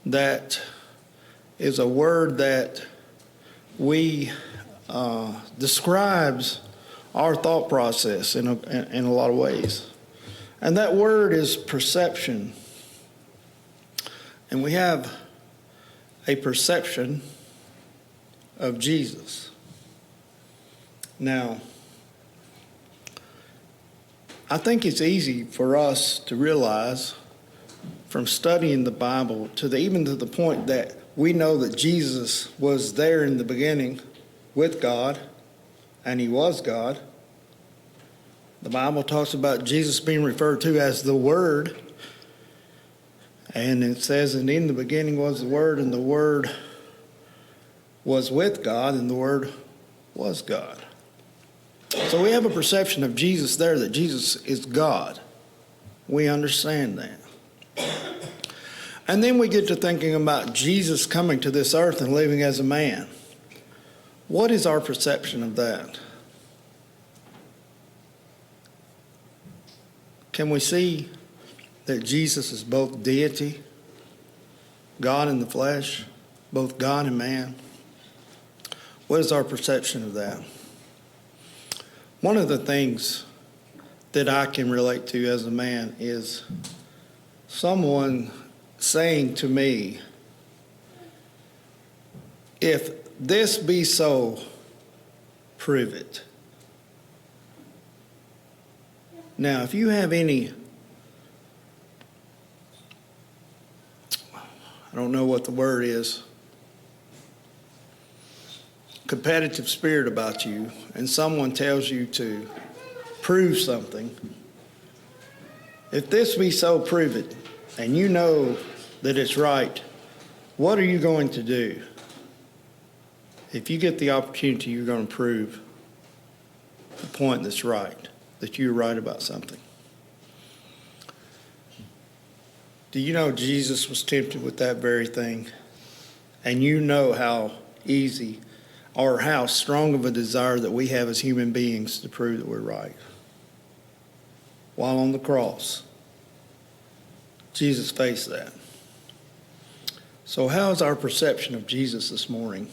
that is a word that we describes our thought process in a lot of ways. And that word is perception. And we have a perception of Jesus. Now, I think it's easy for us to realize from studying the Bible even to the point that we know that Jesus was there in the beginning with God, and he was God. The Bible talks about Jesus being referred to as the Word. And it says, and in the beginning was the Word, and the Word was with God, and the Word was God. So we have a perception of Jesus there, that Jesus is God. We understand that. And then we get to thinking about Jesus coming to this earth and living as a man. What is our perception of that? Can we see that Jesus is both deity, God in the flesh, both God and man? What is our perception of that? One of the things that I can relate to as a man is someone saying to me, if this be so, prove it. Now, if you have any, I don't know what the word is, competitive spirit about you, and someone tells you to prove something, if this be so, prove it, and you know that it's right, what are you going to do? If you get the opportunity, you're going to prove the point that's right, that you're right about something. Do you know Jesus was tempted with that very thing? And you know how easy or how strong of a desire that we have as human beings to prove that we're right. While on the cross, Jesus faced that. So how is our perception of Jesus this morning?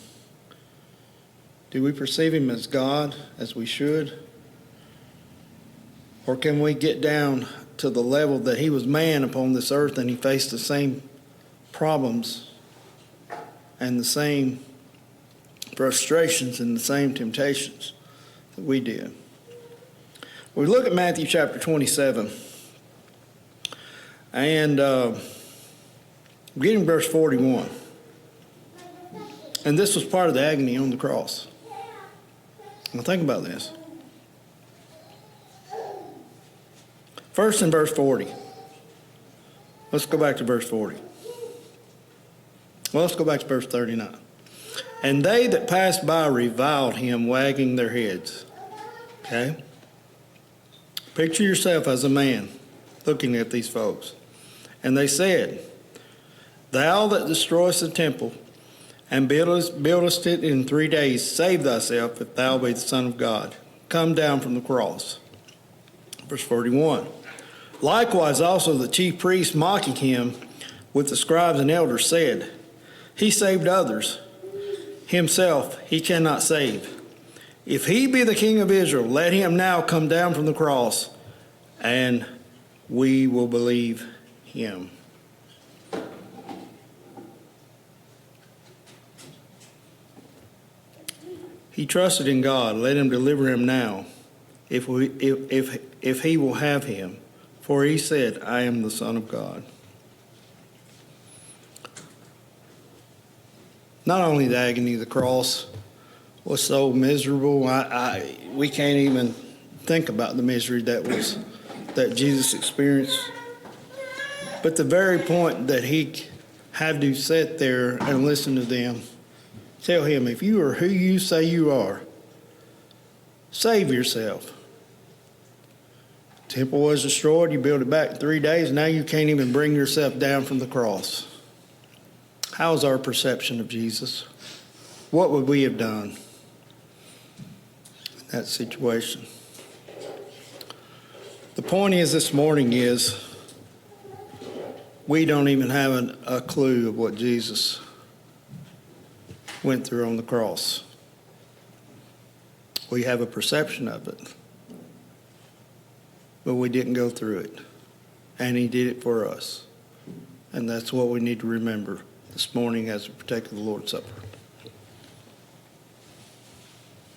Do we perceive him as God, as we should? Or can we get down to the level that he was man upon this earth and he faced the same problems and the same frustrations and the same temptations that we did? We look at Matthew chapter 27 and beginning verse 41. And this was part of the agony on the cross. Now think about this. First in verse 40. Let's go back to verse 40. Well, let's go back to verse 39. And they that passed by reviled him, wagging their heads. Okay? Picture yourself as a man looking at these folks. And they said, Thou that destroyest the temple and buildest it in 3 days, save thyself if thou be the Son of God. Come down from the cross. Verse 41. Likewise also the chief priests, mocking him with the scribes and elders, said, He saved others. Himself he cannot save. If he be the King of Israel, let him now come down from the cross, and we will believe him. He trusted in God. Let him deliver him now, if he will have him. For he said, I am the Son of God. Not only the agony of the cross was so miserable, we can't even think about the misery that Jesus experienced. But the very point that he had to sit there and listen to them, tell him, if you are who you say you are, save yourself. Temple was destroyed, you built it back in 3 days, now you can't even bring yourself down from the cross. How's our perception of Jesus? What would we have done in that situation? The point is this morning is We don't even have a clue of what Jesus went through on the cross. We have a perception of it, but we didn't go through it. And he did it for us. And that's what we need to remember this morning as we partake of the Lord's Supper.